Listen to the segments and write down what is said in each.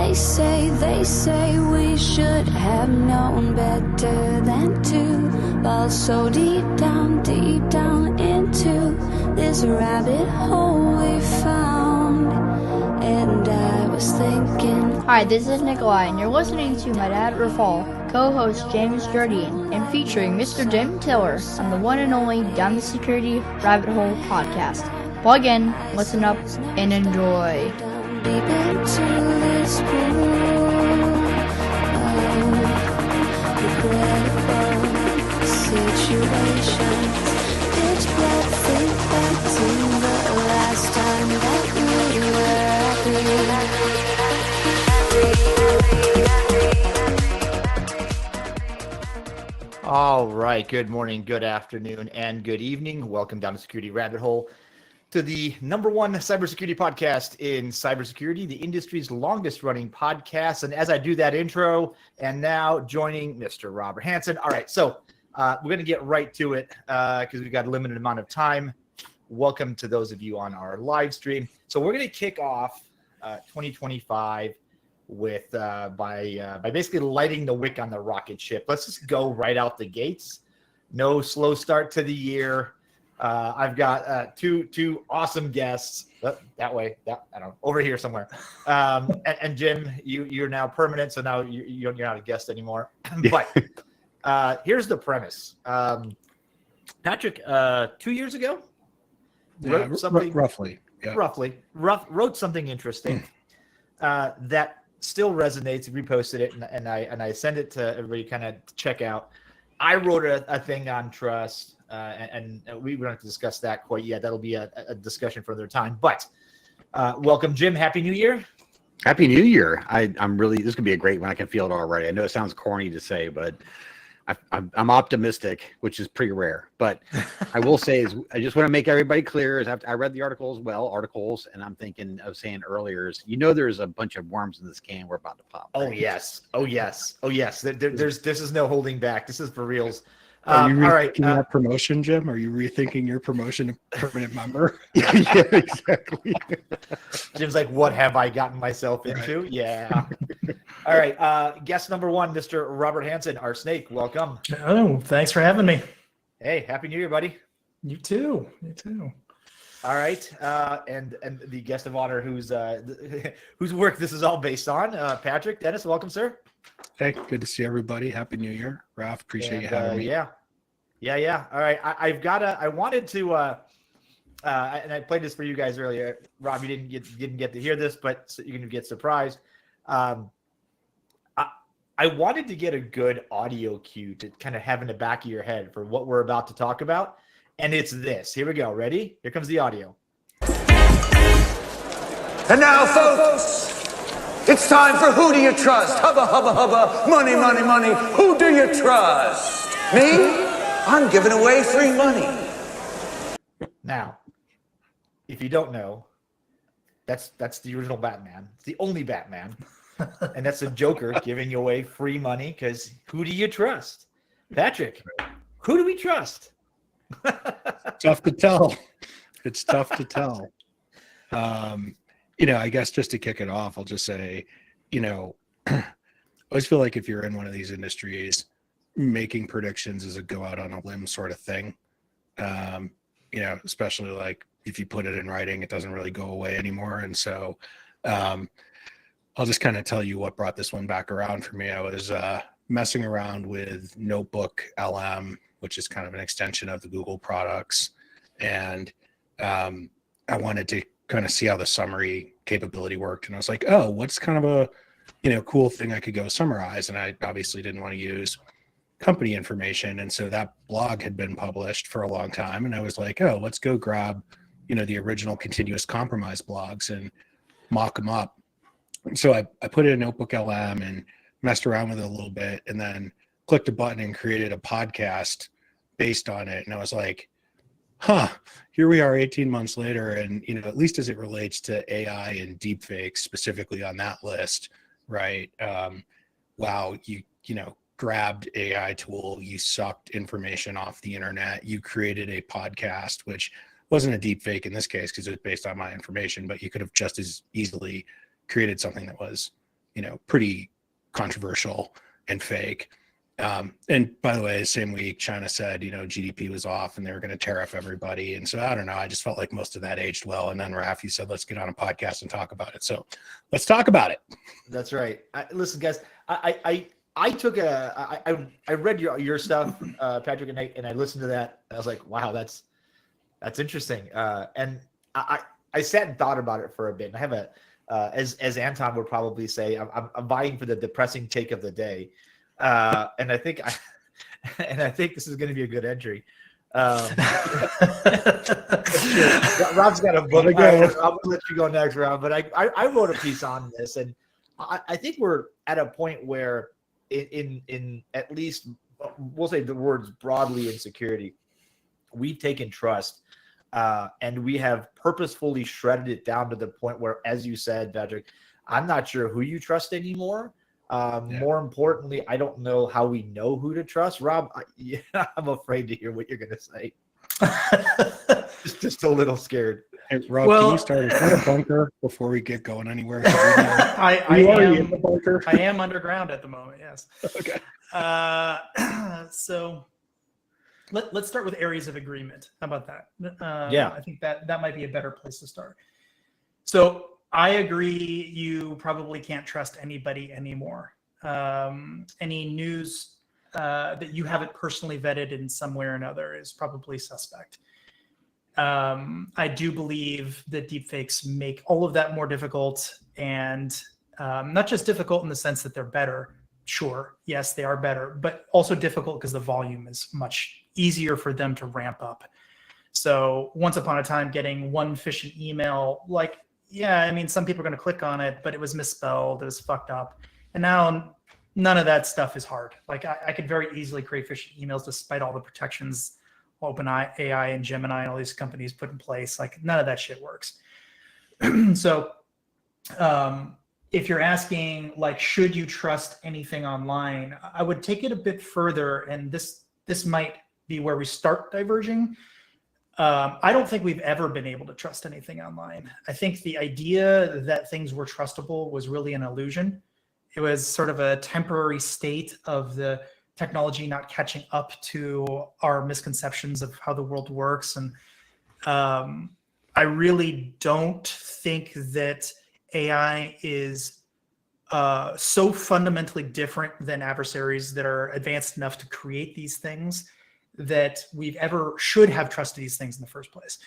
They say we should have known better than to fall so deep down into this rabbit hole we found. And I was thinking. Hi, this is Nikolai, and you're listening to my dad, Rafal, co-host James Jardian, and featuring Mr. Jim Tiller on the one and only Down the Security Rabbit Hole podcast. Plug in, listen up, and enjoy. Deep into this pool of regrettable situations. Pitch black, think back to the last time that we were happy. All right, good morning, good afternoon, and good evening. Welcome down to Security Rabbit Hole, to the number one cybersecurity podcast in cybersecurity, the industry's longest running podcast. And as I do that intro, and now joining Mr. Robert Hansen. All right, so we're going to get right to it because we've got a limited amount of time. Welcome to those of you on our live stream. So we're going to kick off 2025 with by basically lighting the wick on the rocket ship. Let's just go right out the gates. No slow start to the year. I've got two awesome guests that way. I don't know, over here somewhere. And Jim, you're now permanent, so now you're not a guest anymore. But here's the premise. Patrick, 2 years ago, wrote something roughly wrote something interesting that still resonates. Reposted it, and I send it to everybody kind of check out. I wrote a thing on trust. And we don't have to discuss that quite yet. That'll be a discussion for another time. But welcome, Jim. Happy New Year. Happy New Year. I'm really, this could be a great one. I can feel it already. I know it sounds corny to say, but I'm optimistic, which is pretty rare. But I will say is I just want to make everybody clear is I read the articles, and I'm thinking of saying earlier is, there's a bunch of worms in this can we're about to pop. Right? Oh yes. This is no holding back. This is for reals. Are you all right. That promotion, Jim? Are you rethinking your promotion to permanent member? Yeah, exactly. Jim's like, what have I gotten myself into? Right. Yeah. All right. Guest number one, Mr. Robert Hansen, our snake. Welcome. Oh, thanks for having me. Hey, Happy New Year, buddy. You too. All right. And the guest of honor whose work this is all based on, Patrick Dennis. Welcome, sir. Hey, good to see everybody. Happy New Year, Ralph. Appreciate you having me. Yeah. All right. I wanted to, and I played this for you guys earlier. Rob, you didn't get to hear this, but you're going to get surprised. I wanted to get a good audio cue to kind of have in the back of your head for what we're about to talk about. And it's this. Here we go. Ready? Here comes the audio. And now, folks, it's time for Who Do You Trust? Hubba, hubba, hubba, money, money, money. Who do you trust? Me? I'm giving away free money. Now, if you don't know, that's the original Batman. It's the only Batman. And that's the Joker giving away free money because who do you trust? Patrick, who do we trust? Tough to tell. It's tough to tell. I guess just to kick it off, I'll just say, I always feel like if you're in one of these industries, making predictions is a go out on a limb sort of thing. Especially like if you put it in writing, it doesn't really go away anymore. And so I'll just kind of tell you what brought this one back around for me. I was messing around with Notebook LM, which is kind of an extension of the Google products. And I wanted to kind of see how the summary capability worked. And I was like, oh, what's kind of a, cool thing I could go summarize. And I obviously didn't want to use company information. And so that blog had been published for a long time. And I was like, oh, let's go grab, the original continuous compromise blogs and mock them up. So I put it in Notebook LM and messed around with it a little bit and then clicked a button and created a podcast based on it. And I was like, here we are 18 months later. And, at least as it relates to AI and deepfakes, specifically on that list, right? Wow, you grabbed AI tool, you sucked information off the internet, you created a podcast, which wasn't a deepfake in this case because it was based on my information, but you could have just as easily created something that was, pretty controversial and fake. And by the way, same week, China said, GDP was off and they were going to tariff everybody. And so I don't know. I just felt like most of that aged well. And then Rafi said, let's get on a podcast and talk about it. So let's talk about it. That's right. Listen, guys, I read your stuff, Patrick, and I listened to that. I was like, wow, that's interesting. And I sat and thought about it for a bit. And I have as Anton would probably say, I'm vying for the depressing take of the day. And I think this is going to be a good entry. Rob's got a book. I'm going to let you go next, Rob. But I wrote a piece on this, and I think we're at a point where, in at least we'll say the words broadly in security, we've taken trust, and we have purposefully shredded it down to the point where, as you said, Patrick, I'm not sure who you trust anymore. More importantly, I don't know how we know who to trust. Rob, I'm afraid to hear what you're going to say. just a little scared. Hey, Rob, can you start a bunker before we get going anywhere? I in the bunker? I am underground at the moment, yes. Okay. So let's start with areas of agreement. How about that? I think that might be a better place to start. So I agree you probably can't trust anybody anymore. Any news that you haven't personally vetted in some way or another is probably suspect. I do believe that deepfakes make all of that more difficult, and not just difficult in the sense that they're better. Sure, yes, they are better, but also difficult because the volume is much easier for them to ramp up. So once upon a time, getting one phishing email, some people are going to click on it, but it was misspelled, it was fucked up. And now none of that stuff is hard. I could very easily create phishing emails despite all the protections OpenAI and Gemini and all these companies put in place. None of that shit works. So if you're asking, should you trust anything online, I would take it a bit further, and this might be where we start diverging. I don't think we've ever been able to trust anything online. I think the idea that things were trustable was really an illusion. It was sort of a temporary state of the technology not catching up to our misconceptions of how the world works. And I really don't think that AI is so fundamentally different than adversaries that are advanced enough to create these things that we've ever should have trusted these things in the first place.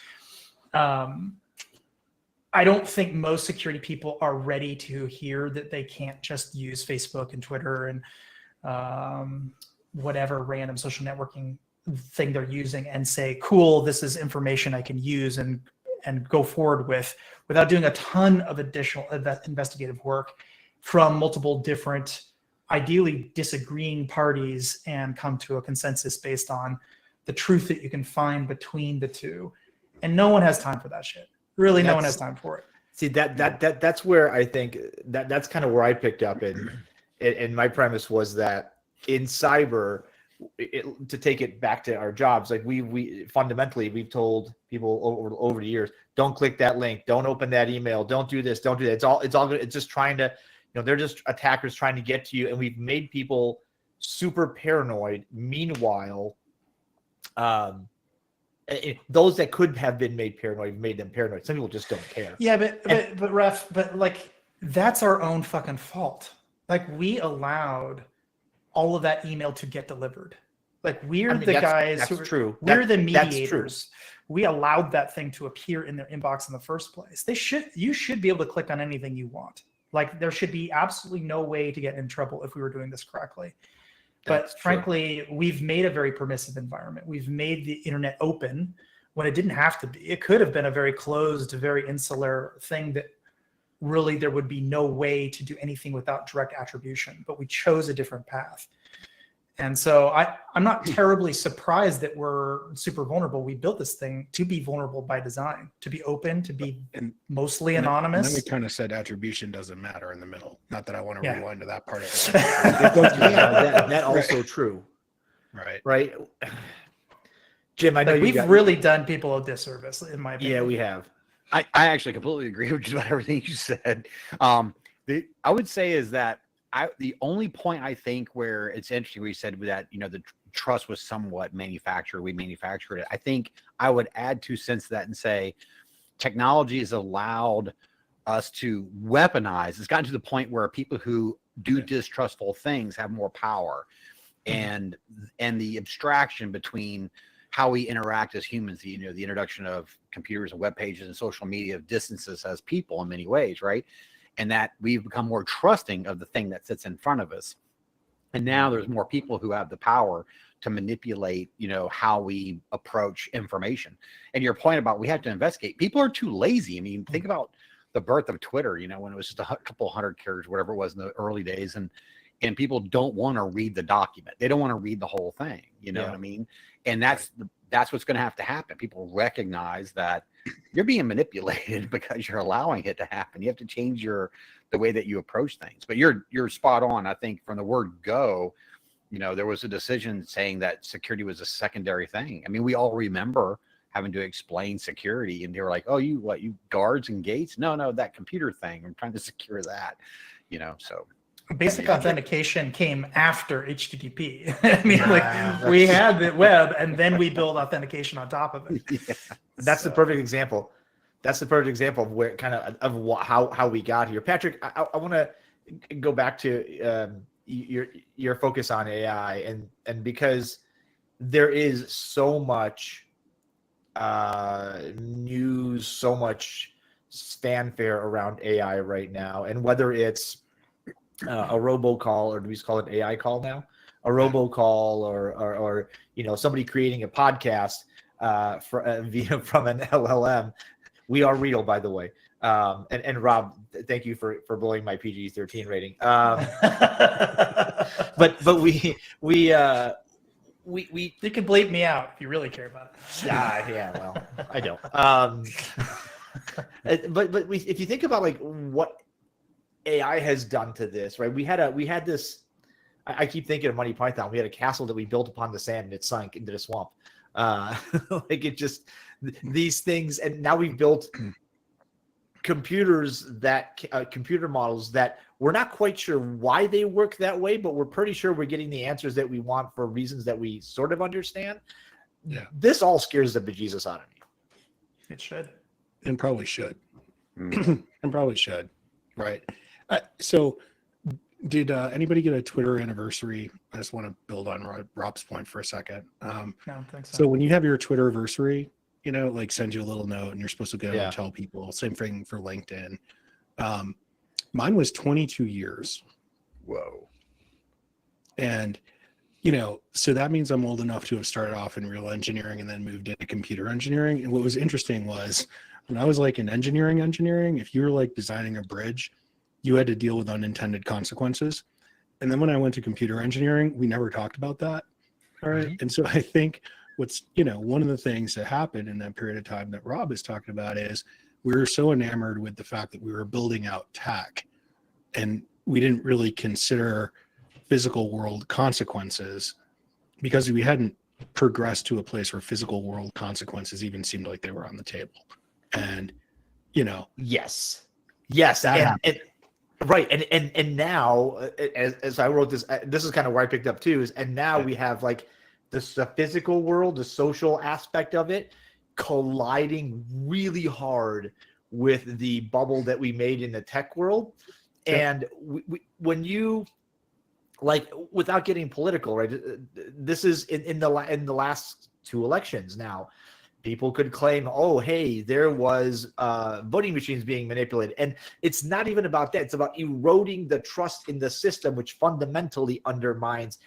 I don't think most security people are ready to hear that they can't just use Facebook and Twitter and whatever random social networking thing they're using and say, cool, this is information I can use and go forward with without doing a ton of additional investigative work from multiple different, ideally disagreeing parties, and come to a consensus based on the truth that you can find between the two. And no one has time for that shit. Really, no one has time for it. See, that's where I think that's kind of where I picked up in. And my premise was that in cyber, to take it back to our jobs, we fundamentally we've told people over the years, don't click that link, don't open that email, don't do this, don't do that. It's all good. It's just trying to, they're just attackers trying to get to you, and we've made people super paranoid. Meanwhile, those that could have been made paranoid made them paranoid. Some people just don't care. Yeah, but Ref, that's our own fucking fault. We allowed all of that email to get delivered. We're the guys that's who true. We're the mediators. We allowed that thing to appear in their inbox in the first place. You should be able to click on anything you want. There should be absolutely no way to get in trouble if we were doing this correctly. But frankly, we've made a very permissive environment. We've made the internet open when it didn't have to be. It could have been a very closed, very insular thing that really there would be no way to do anything without direct attribution. But we chose a different path. And so I'm not terribly surprised that we're super vulnerable. We built this thing to be vulnerable by design, to be open, to be mostly anonymous. And then we kind of said attribution doesn't matter in the middle. Not that I want to rewind to that part of it. That also true. Right. Jim, I know we've really done people a disservice, in my opinion. Yeah, we have. I actually completely agree with just about everything you said. I would say is that the only point I think where it's interesting, we said that, the trust was somewhat manufactured. We manufactured it. I think I would add 2 cents to that and say technology has allowed us to weaponize. It's gotten to the point where people who do distrustful things have more power, and the abstraction between how we interact as humans, the introduction of computers and web pages and social media distances as people in many ways, right? And that we've become more trusting of the thing that sits in front of us. And now there's more people who have the power to manipulate, how we approach information. And your point about we have to investigate, people are too lazy. I mean, think about the birth of Twitter, when it was just a couple hundred characters, whatever it was in the early days. And people don't want to read the document. They don't want to read the whole thing. You know what I mean? And that's what's going to have to happen. People recognize that you're being manipulated because you're allowing it to happen. You have to change the way that you approach things. But you're spot on. I think from the word go, there was a decision saying that security was a secondary thing. I mean, we all remember having to explain security, and they were like, "Oh, you guards and gates? No, that computer thing. I'm trying to secure that." So. Basic authentication came after HTTP. I mean, we had the web, and then we build authentication on top of it. Yeah. That's the perfect example. That's the perfect example of where how we got here. Patrick, I want to go back to your focus on AI, and because there is so much news, so much fanfare around AI right now, and whether it's a robocall, or do we just call it AI call now? A robocall, or somebody creating a podcast from an LLM. We are real, by the way. And Rob, thank you for blowing my PG-13 rating. But we you can bleep me out if you really care about it. Yeah, well, I don't. But if you think about what AI has done to this, right? We had this. I keep thinking of Monty Python. We had a castle that we built upon the sand, and it sank into the swamp. These things, and now we've built computer models that we're not quite sure why they work that way, but we're pretty sure we're getting the answers that we want for reasons that we sort of understand. Yeah, this all scares the bejesus out of me. It should, and probably should, and probably should, right? So did anybody get a Twitter anniversary? I just want to build on Rob's point for a second. I don't think so. So when you have your Twitter anniversary, send you a little note, and you're supposed to go and tell people. Same thing for LinkedIn. Mine was 22 years. Whoa. And, so that means I'm old enough to have started off in real engineering and then moved into computer engineering. And what was interesting was when I was in engineering, if you were designing a bridge, you had to deal with unintended consequences. And then when I went to computer engineering, we never talked about that. All right. And so I think what's, one of the things that happened in that period of time that Rob is talking about is we were so enamored with the fact that we were building out tech, and we didn't really consider physical world consequences because we hadn't progressed to a place where physical world consequences even seemed like they were on the table. And, yes. Right. And now, as I wrote this, this is kind of where I picked up too, and now we have the physical world, the social aspect of it colliding really hard with the bubble that we made in the tech world. And when you without getting political, right? This is in the last 2 elections now. People could claim, oh, hey, there was voting machines being manipulated. And it's not even about that. It's about eroding the trust in the system, which fundamentally undermines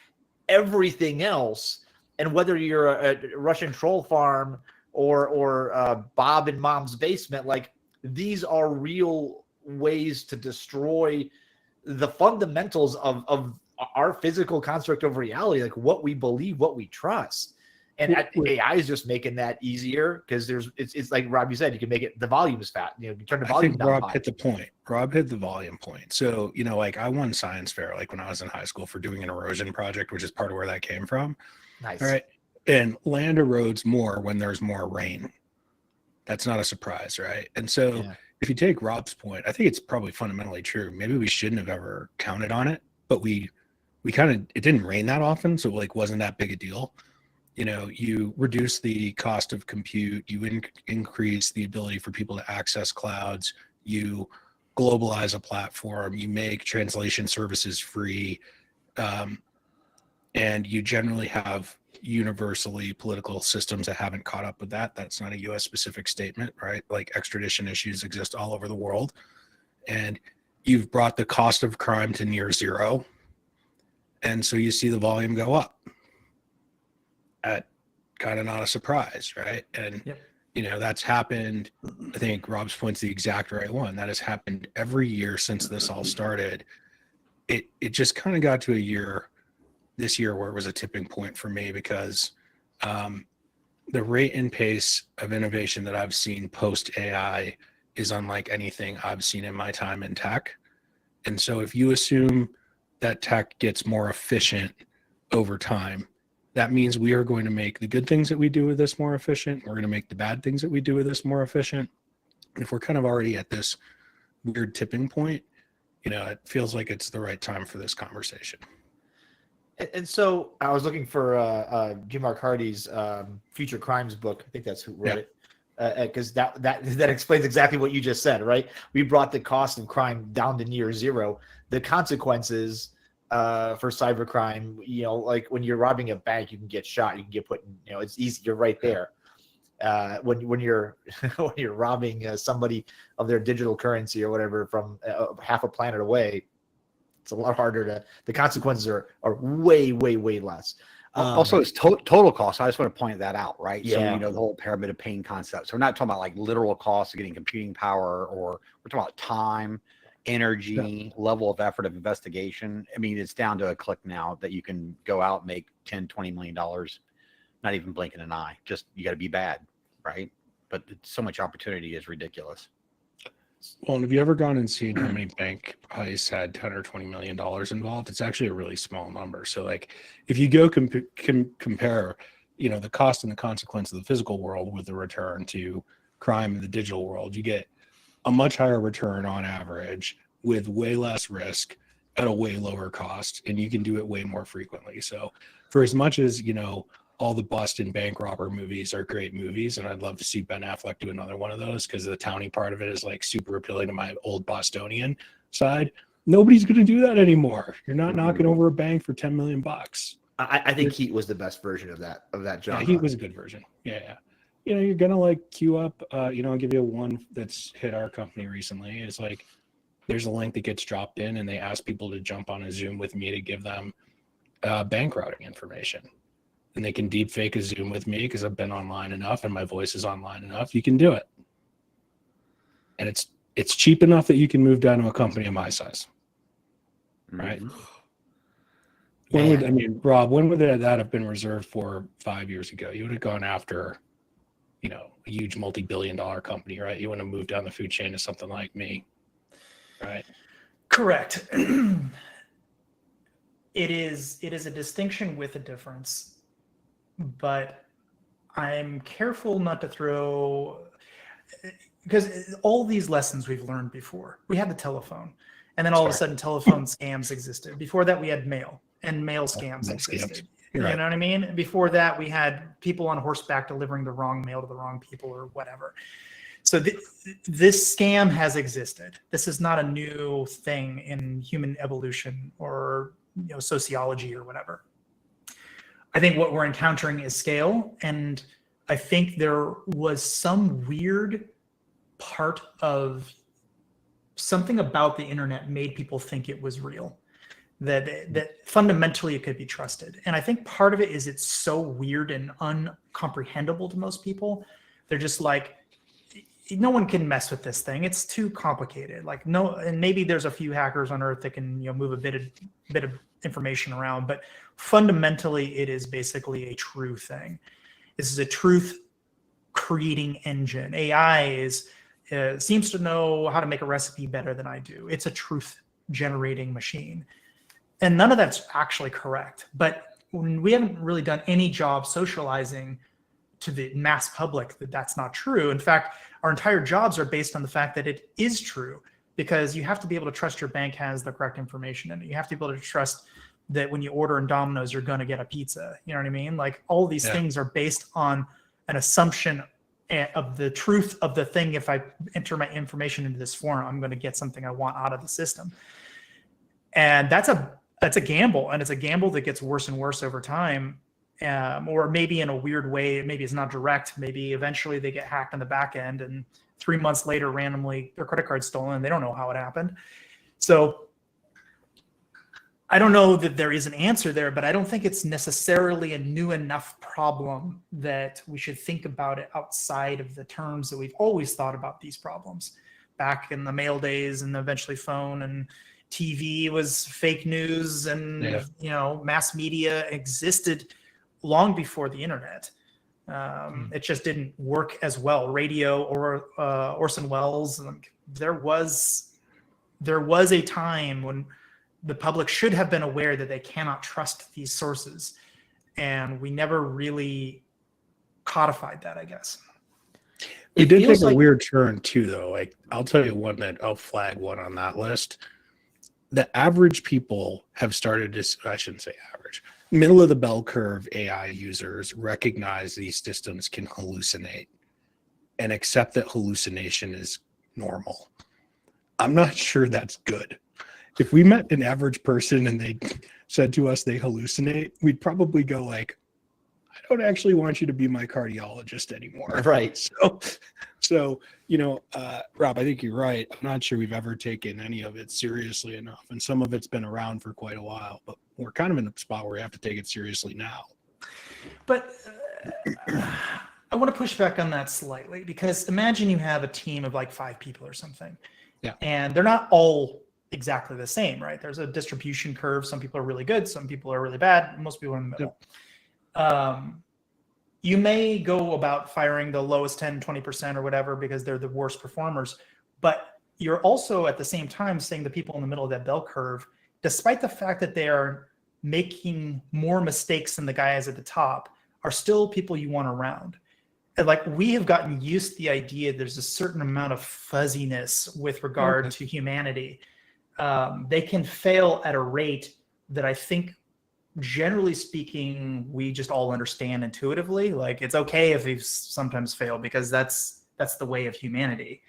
everything else. And whether you're a Russian troll farm or Bob in mom's basement, these are real ways to destroy the fundamentals of our physical construct of reality, what we believe, what we trust. And AI is just making that easier because it's like Rob, you said, you can make it, the volume is fat. You turn the volume down. Rob hit the point. Rob hit the volume point. So, I won science fair, when I was in high school for doing an erosion project, which is part of where that came from. Nice. All right. And land erodes more when there's more rain. That's not a surprise, right? And so if you take Rob's point, I think it's probably fundamentally true. Maybe we shouldn't have ever counted on it, but we kind of, it didn't rain that often, so like wasn't that big a deal. You know, you reduce the cost of compute, you increase the ability for people to access clouds, you globalize a platform, you make translation services free, and you generally have universally political systems that haven't caught up with that. That's not a US specific statement, right? Like extradition issues exist all over the world. And you've brought the cost of crime to near zero. And so you see the volume go up. At kind of not a surprise, right? And you know, that's happened. I think Rob's point's the exact right one. That has happened every year since this all started. It just kind of got to a year this year where it was a tipping point for me, because the rate and pace of innovation that I've seen post AI is unlike anything I've seen in my time in tech. And so if you assume that tech gets more efficient over time, that means we are going to make the good things that we do with this more efficient. We're going to make the bad things that we do with this more efficient. And if we're kind of already at this weird tipping point, you know, it feels like it's the right time for this conversation. And so I was looking for Jim Mark Hardy's Future Crimes book. I think that's who wrote it. Because that explains exactly what you just said, right? We brought the cost of crime down to near zero. The consequences for cybercrime, you know, like when you're robbing a bank, you can get shot, you can get put in, you know, it's easy, you're right there. When you're when you're robbing somebody of their digital currency or whatever from half a planet away, it's a lot harder to. The consequences are way less. Also, it's total cost. I just want to point that out, right? Yeah. So, you know, the whole pyramid of pain concept. So we're not talking about like literal costs of getting computing power, or we're talking about time, energy, level of effort of investigation. I mean, it's down to a click now that you can go out and make $10-20 million, not even blinking an eye. Just, you got to be bad, right? But so much opportunity is ridiculous. Well, and have you ever gone and seen how many bank heists had $10 or $20 million involved? It's actually a really small number. So like if you go compare, you know, the cost and the consequence of the physical world with the return to crime in the digital world, you get a much higher return on average with way less risk at a way lower cost, and you can do it way more frequently. So for as much as, you know, all the Boston bank robber movies are great movies, and I'd love to see Ben Affleck do another one of those because the towny part of it is like super appealing to my old Bostonian side. Nobody's going to do that anymore. You're not knocking over a bank for $10 million. I think Heat was the best version of that genre. Yeah, Heat was a good version. Yeah. You know, you're going to like queue up, you know, I'll give you one that's hit our company recently. It's like, there's a link that gets dropped in and they ask people to jump on a Zoom with me to give them bank routing information. And they can deep fake a Zoom with me because I've been online enough and my voice is online enough. You can do it. And it's cheap enough that you can move down to a company of my size. Right? Rob, when would that have been reserved for 5 years ago? You would have gone after, you know, a huge multi-billion-dollar company, right? You want to move down the food chain to something like me, right? Correct. It is a distinction with a difference, but I'm careful not to throw, because all these lessons we've learned before. We had the telephone, and then all of a sudden telephone scams existed. Before that, we had mail, and mail scams existed. You know what I mean? Before that, we had people on horseback delivering the wrong mail to the wrong people or whatever. So this scam has existed. This is not a new thing in human evolution or, you know, sociology or whatever. I think what we're encountering is scale, and I think there was some weird part of something about the internet made people think it was real, that fundamentally it could be trusted. And I think part of it is it's so weird and uncomprehendable to most people. They're just like, no one can mess with this thing. It's too complicated. Like, no, and maybe there's a few hackers on Earth that can, you know, move a bit of information around, but fundamentally it is basically a true thing. This is a truth creating engine. AI seems to know how to make a recipe better than I do. It's a truth generating machine. And none of that's actually correct, but we haven't really done any job socializing to the mass public that that's not true. In fact, our entire jobs are based on the fact that it is true, because you have to be able to trust your bank has the correct information in it. You have to be able to trust that when you order in Domino's, you're going to get a pizza. You know what I mean? Like, all these things are based on an assumption of the truth of the thing. If I enter my information into this form, I'm going to get something I want out of the system. And that's a gamble, and it's a gamble that gets worse and worse over time. Or maybe in a weird way, maybe it's not direct. Maybe eventually they get hacked on the back end, and 3 months later, randomly their credit card's stolen. They don't know how it happened. So I don't know that there is an answer there, but I don't think it's necessarily a new enough problem that we should think about it outside of the terms that we've always thought about these problems. Back in the mail days, and eventually phone and TV was fake news, and you know, mass media existed long before the internet. It just didn't work as well. Radio, or Orson Welles, there was a time when the public should have been aware that they cannot trust these sources, and we never really codified that, I guess. It did take a weird turn too, though. Like, I'll tell you one that I'll flag one on that list. The average people have started to, I shouldn't say average, middle of the bell curve AI users recognize these systems can hallucinate and accept that hallucination is normal. I'm not sure that's good. If we met an average person and they said to us they hallucinate, we'd probably go like, I don't actually want you to be my cardiologist anymore. Right. So you know, Rob, I think you're right. I'm not sure we've ever taken any of it seriously enough. And some of it's been around for quite a while, but we're kind of in a spot where we have to take it seriously now. But I want to push back on that slightly, because imagine you have a team of like 5 people or something. Yeah. And they're not all exactly the same, right? There's a distribution curve. Some people are really good, some people are really bad, most people are in the middle. You may go about firing the lowest 10, 20% or whatever because they're the worst performers, but you're also at the same time saying the people in the middle of that bell curve, despite the fact that they are making more mistakes than the guys at the top, are still people you want around. And like, we have gotten used to the idea there's a certain amount of fuzziness with regard to humanity. They can fail at a rate that I think, generally speaking, we just all understand intuitively. Like, it's okay if they sometimes fail, because that's the way of humanity.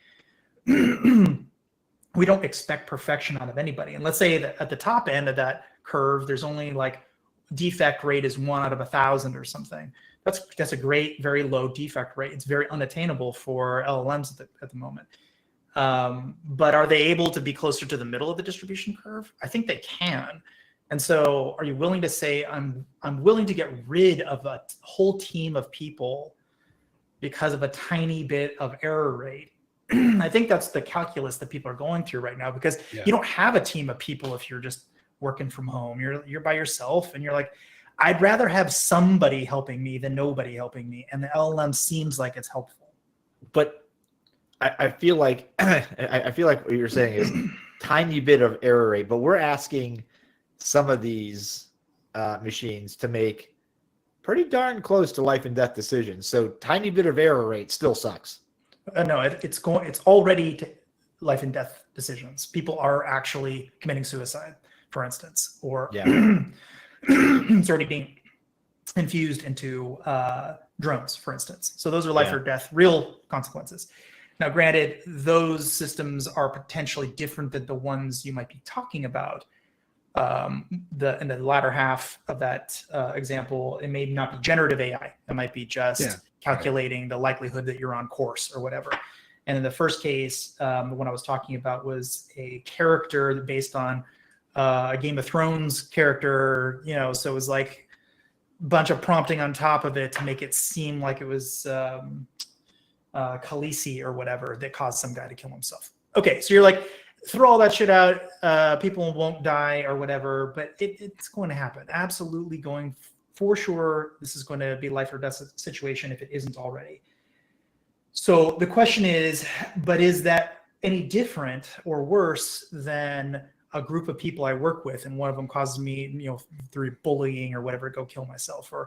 We don't expect perfection out of anybody. And let's say that at the top end of that curve, there's only like defect rate is 1 out of 1,000 or something. That's a great, very low defect rate. It's very unattainable for LLMs at the moment. But are they able to be closer to the middle of the distribution curve? I think they can. And so are you willing to say, I'm willing to get rid of a whole team of people because of a tiny bit of error rate? I think that's the calculus that people are going through right now, because you don't have a team of people if you're just working from home. You're by yourself, and you're like, I'd rather have somebody helping me than nobody helping me. And the LLM seems like it's helpful. But I feel like what you're saying is tiny bit of error rate, but we're asking some of these machines to make pretty darn close to life and death decisions. So tiny bit of error rate still sucks. No, it's already to life and death decisions. People are actually committing suicide, for instance, or it's already being infused into drones, for instance. So those are life or death, real consequences. Now, granted, those systems are potentially different than the ones you might be talking about. In the latter half of that example, it may not be generative AI. It might be just calculating the likelihood that you're on course or whatever. And in the first case, the one I was talking about was a character based on a Game of Thrones character, so it was like a bunch of prompting on top of it to make it seem like it was Khaleesi or whatever that caused some guy to kill himself. Okay, so you're like, throw all that shit out, people won't die or whatever, but it's going to happen. Absolutely going for sure. This is going to be life or death situation if it isn't already. So the question is, but is that any different or worse than a group of people I work with, and one of them causes me, through bullying or whatever, go kill myself, or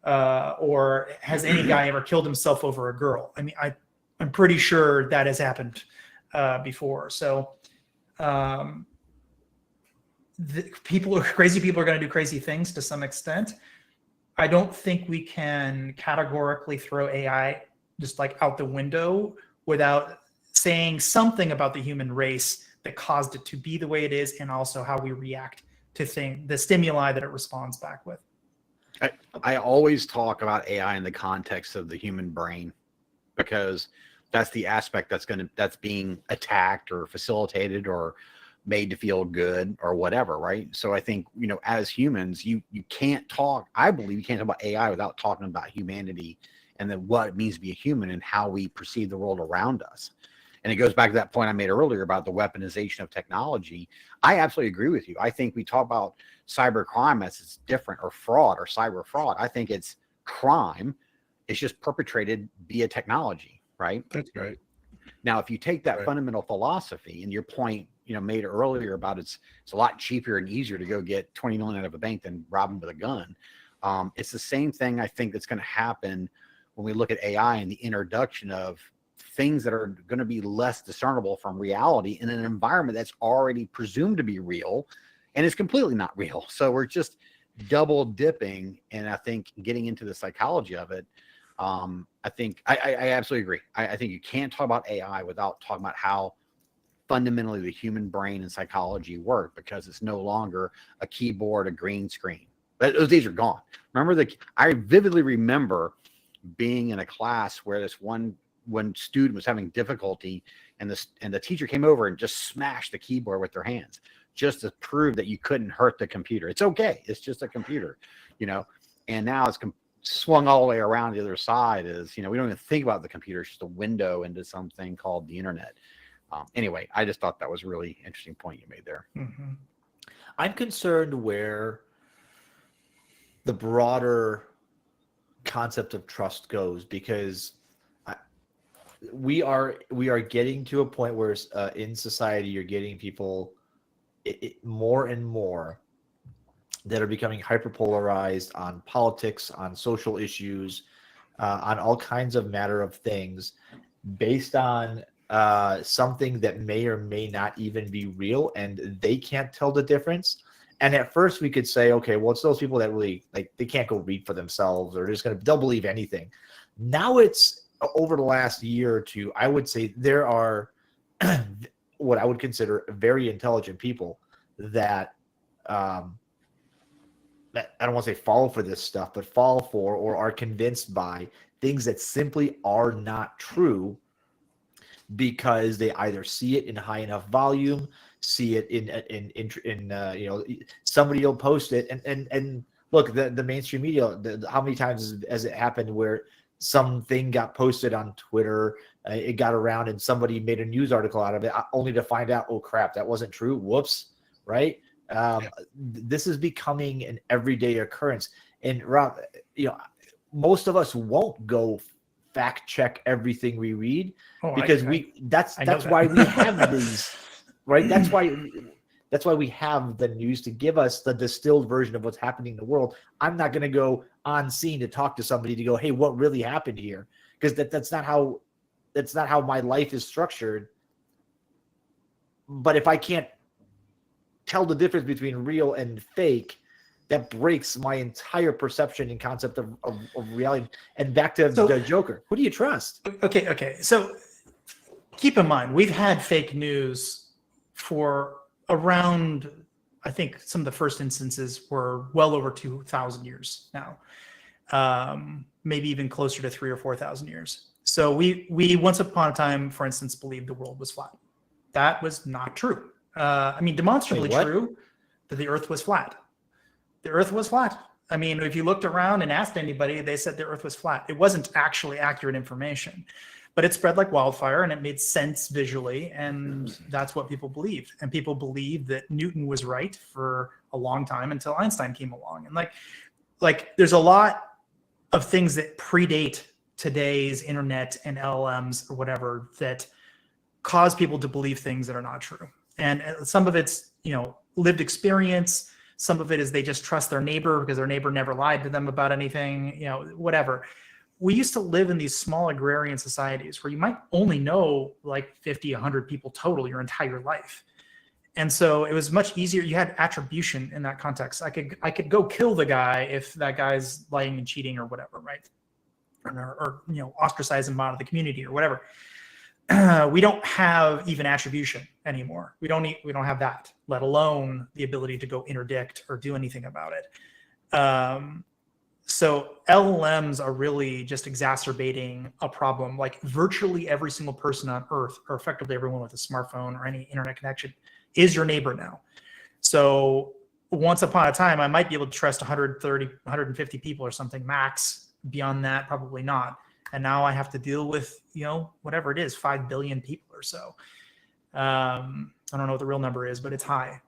or has any guy ever killed himself over a girl? I mean, I'm pretty sure that has happened before. So crazy people are going to do crazy things to some extent. I don't think we can categorically throw AI just like out the window without saying something about the human race that caused it to be the way it is, and also how we react to the stimuli that it responds back with. I always talk about AI in the context of the human brain, because that's the aspect that's being attacked or facilitated or made to feel good or whatever, right? So I think, as humans, you can't talk, I believe you can't talk about AI without talking about humanity and then what it means to be a human and how we perceive the world around us. And it goes back to that point I made earlier about the weaponization of technology. I absolutely agree with you. I think we talk about cyber crime as it's different, or fraud or cyber fraud. I think it's crime. It's just perpetrated via technology, right? That's right. Now, if you take that fundamental philosophy and your point, made earlier about it's a lot cheaper and easier to go get 20 million out of a bank than rob them with a gun. It's the same thing I think that's going to happen when we look at AI and the introduction of things that are going to be less discernible from reality in an environment that's already presumed to be real and is completely not real. So we're just double dipping, and I think getting into the psychology of it. I think I absolutely agree. I think you can't talk about AI without talking about how fundamentally the human brain and psychology work, because it's no longer a keyboard, a green screen. Those days are gone. I vividly remember being in a class where this one student was having difficulty, and the teacher came over and just smashed the keyboard with their hands, just to prove that you couldn't hurt the computer. It's okay. It's just a computer, and now it's swung all the way around the other side. Is, we don't even think about the computer. It's just a window into something called the internet. Anyway, I just thought that was a really interesting point you made there. Mm-hmm. I'm concerned where the broader concept of trust goes, because we are getting to a point where in society you're getting people more and more that are becoming hyperpolarized on politics, on social issues, on all kinds of matter of things, based on something that may or may not even be real, and they can't tell the difference. And at first we could say, okay, well, it's those people that really, like, they can't go read for themselves, or they'll believe anything. Now it's over the last year or two, I would say there are what I would consider very intelligent people that I don't want to say fall for this stuff, but fall for or are convinced by things that simply are not true, because they either see it in high enough volume, see it in somebody will post it, and look, the mainstream media, how many times has it happened where something got posted on Twitter, it got around, and somebody made a news article out of it, only to find out, oh crap, that wasn't true. Whoops, right? This is becoming an everyday occurrence. And Rob, most of us won't go fact check everything we read, because that's why we have these, right? That's why we have the news to give us the distilled version of what's happening in the world. I'm not going to go on scene to talk to somebody to go, hey, what really happened here? Because that's not how my life is structured. But if I can't tell the difference between real and fake, that breaks my entire perception and concept of reality. And back to the Joker, who do you trust? Okay. So keep in mind, we've had fake news for around, I think some of the first instances were well over 2,000 years now, maybe even closer to 3,000 or 4,000 years. So we once upon a time, for instance, believed the world was flat. That was not true. Demonstrably true that the earth was flat. The earth was flat. I mean, if you looked around and asked anybody, they said the earth was flat. It wasn't actually accurate information, but it spread like wildfire, and it made sense visually, and that's what people believed. And people believed that Newton was right for a long time until Einstein came along. And like there's a lot of things that predate today's internet and LLMs or whatever that cause people to believe things that are not true. And some of it's, lived experience. Some of it is they just trust their neighbor because their neighbor never lied to them about anything, whatever. We used to live in these small agrarian societies where you might only know like 50, 100 people total your entire life. And so it was much easier. You had attribution in that context. I could go kill the guy if that guy's lying and cheating or whatever, right? Or ostracize him out of the community or whatever. We don't have even attribution anymore. We don't have that, let alone the ability to go interdict or do anything about it. So LLMs are really just exacerbating a problem. Like virtually every single person on Earth, or effectively everyone with a smartphone or any internet connection, is your neighbor now. So once upon a time, I might be able to trust 130, 150 people or something max. Beyond that, probably not. And now I have to deal with, whatever it is, 5 billion people or so. I don't know what the real number is, but it's high.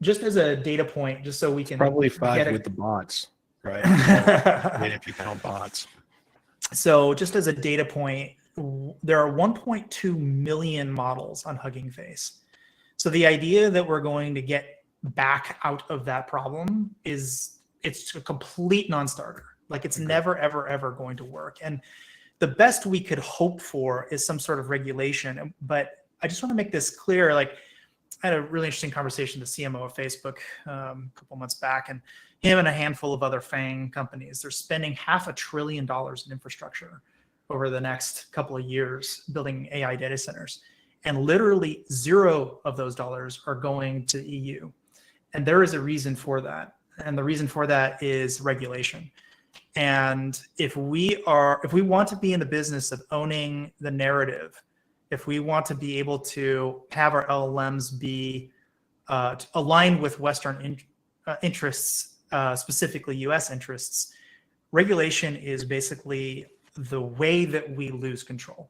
Just as a data point, just so we can probably 5 with the bots, right? I mean, if you count bots. So just as a data point, there are 1.2 million models on Hugging Face. So the idea that we're going to get back out of that problem it's a complete non-starter. Like it's never, ever, ever going to work. And the best we could hope for is some sort of regulation. But I just want to make this clear. Like I had a really interesting conversation with the CMO of Facebook a couple months back, and him and a handful of other FANG companies, they're spending $500 billion in infrastructure over the next couple of years building AI data centers. And literally 0 of those dollars are going to the EU. And there is a reason for that. And the reason for that is regulation. And if we want to be in the business of owning the narrative, if we want to be able to have our LLMs be aligned with Western interests, specifically US interests, regulation is basically the way that we lose control.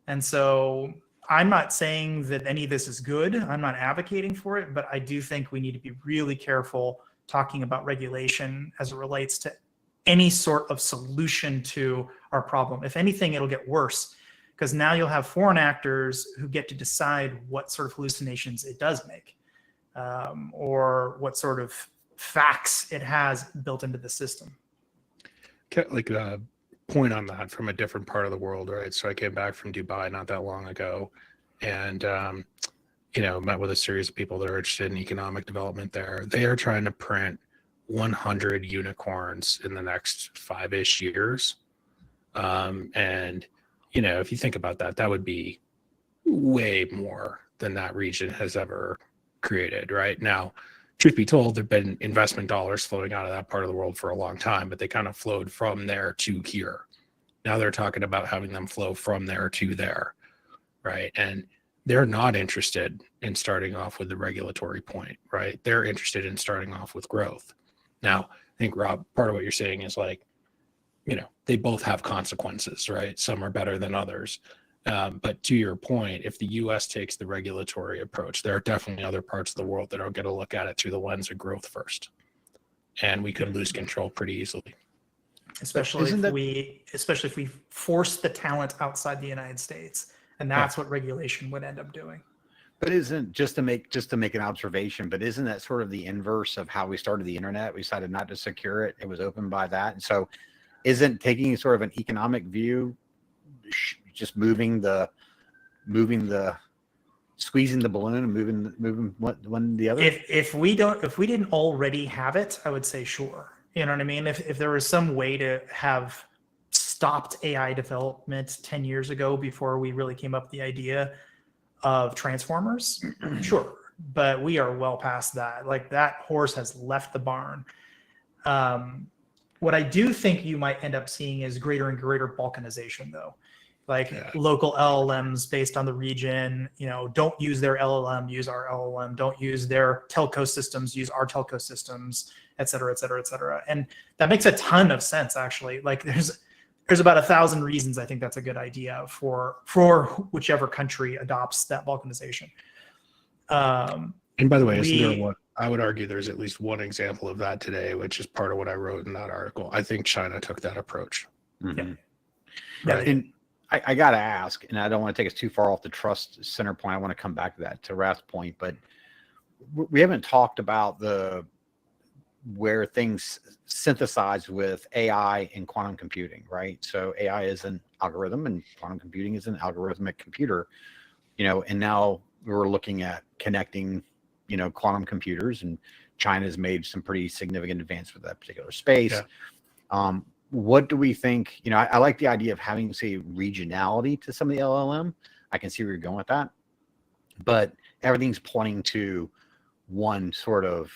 And so I'm not saying that any of this is good. I'm not advocating for it, but I do think we need to be really careful talking about regulation as it relates to any sort of solution to our problem. If anything, it'll get worse because now you'll have foreign actors who get to decide what sort of hallucinations it does make or what sort of facts it has built into the system. Like a point on that from a different part of the world, right? So I came back from Dubai not that long ago and, met with a series of people that are interested in economic development there. They are trying to print 100 unicorns in the next 5-ish years. And, if you think about that, that would be way more than that region has ever created, right? Now, truth be told, there've been investment dollars flowing out of that part of the world for a long time, but they kind of flowed from there to here. Now they're talking about having them flow from there to there, right? And they're not interested in starting off with the regulatory point, right? They're interested in starting off with growth. Now, I think, Rob, part of what you're saying is like, they both have consequences, right? Some are better than others. But to your point, if the U.S. takes the regulatory approach, there are definitely other parts of the world that are going to look at it through the lens of growth first. And we could lose control pretty easily. Especially if we force the talent outside the United States. And that's what regulation would end up doing. But isn't just to make an observation, but isn't that sort of the inverse of how we started the internet? We decided not to secure it. It was opened by that. And so isn't taking sort of an economic view, just squeezing the balloon and moving one the other? If we didn't already have it, I would say sure. You know what I mean? If there was some way to have stopped AI development 10 years ago before we really came up with the idea of transformers, sure. But we are well past that. Like that horse has left the barn. What I do think you might end up seeing is greater and greater balkanization though. Like local LLMs based on the region, don't use their LLM, use our LLM, don't use their telco systems, use our telco systems, et cetera, et cetera, et cetera. And that makes a ton of sense actually. Like there's about 1,000 reasons I think that's a good idea for whichever country adopts that balkanization. And by the way, isn't there one? I would argue there's at least one example of that today, which is part of what I wrote in that article. I think China took that approach. Mm-hmm. Yeah. Right. And I got to ask, and I don't want to take us too far off the trust center point. I want to come back to that, to Raph's point, but we haven't talked about the where things synthesize with AI and quantum computing, right? So AI is an algorithm and quantum computing is an algorithmic computer, and now we're looking at connecting, quantum computers, and China has made some pretty significant advances with that particular space. Yeah. What do we think? I like the idea of having, say, regionality to some of the LLM. I can see where you're going with that, but everything's pointing to one sort of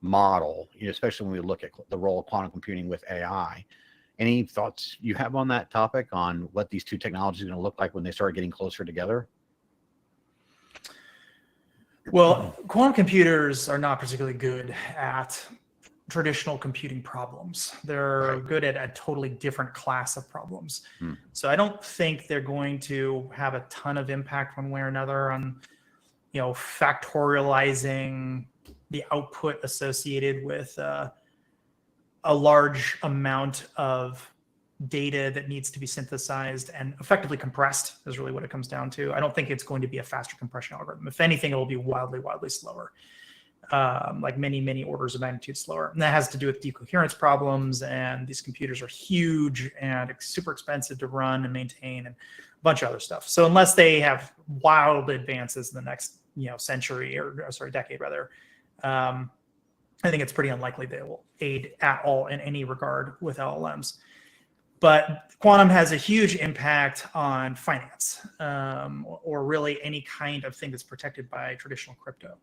model, especially when we look at the role of quantum computing with AI. Any thoughts you have on that topic, on what these two technologies are going to look like when they start getting closer together? Well, quantum computers are not particularly good at traditional computing problems. They're good at a totally different class of problems. So I don't think they're going to have a ton of impact one way or another on, factorializing the output associated with a large amount of data that needs to be synthesized and effectively compressed is really what it comes down to. I don't think it's going to be a faster compression algorithm. If anything, it will be wildly, wildly slower, like many, many orders of magnitude slower. And that has to do with decoherence problems. And these computers are huge and super expensive to run and maintain and a bunch of other stuff. So unless they have wild advances in the next, century or decade rather, I think it's pretty unlikely they will aid at all in any regard with LLMs. But quantum has a huge impact on finance, or really any kind of thing that's protected by traditional crypto.